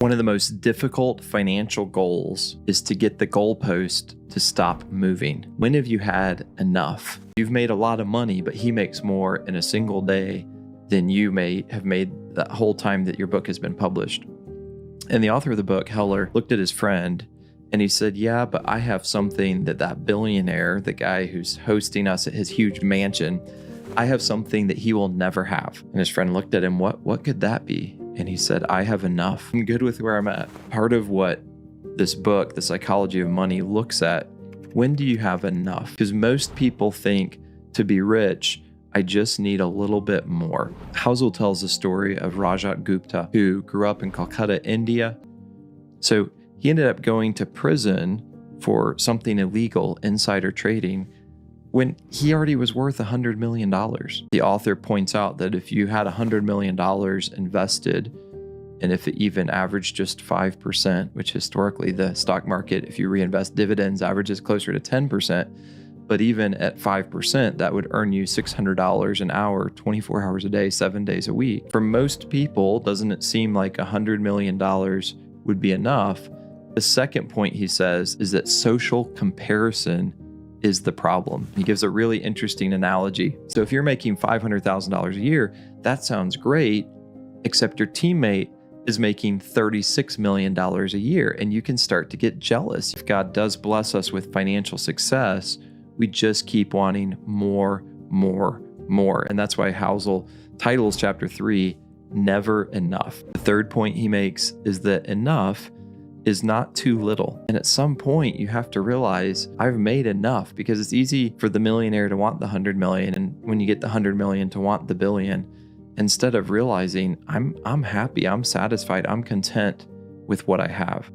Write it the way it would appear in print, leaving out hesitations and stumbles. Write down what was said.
One of the most difficult financial goals is to get the goalpost to stop moving. When have you had enough? You've made a lot of money, but he makes more in a single day than you may have made that whole time that your book has been published. And the author of the book, Heller, looked at his friend and he said, yeah, but I have something that billionaire, the guy who's hosting us at his huge mansion, I have something that he will never have. And his friend looked at him, what could that be? And he said, I have enough. I'm good with where I'm at. Part of what this book, The Psychology of Money, looks at, when do you have enough? Because most people think to be rich, I just need a little bit more. Housel tells the story of Rajat Gupta, who grew up in Calcutta, India. So he ended up going to prison for something illegal, insider trading, when he already was worth $100 million. The author points out that if you had $100 million invested, and if it even averaged just 5%, which historically the stock market, if you reinvest dividends, averages closer to 10%, but even at 5%, that would earn you $600 an hour, 24 hours a day, 7 days a week. For most people, doesn't it seem like $100 million would be enough? The second point he says is that social comparison is the problem. He gives a really interesting analogy. So if you're making $500,000 a year, that sounds great, except your teammate is making $36 million a year, and you can start to get jealous. If God does bless us with financial success, we just keep wanting more. And that's why Housel titles chapter 3, Never Enough. The third point he makes is that enough is not too little. And at some point you have to realize I've made enough, because it's easy for the millionaire to want the 100 million. And when you get the 100 million to want the billion, instead of realizing I'm happy, I'm satisfied, I'm content with what I have.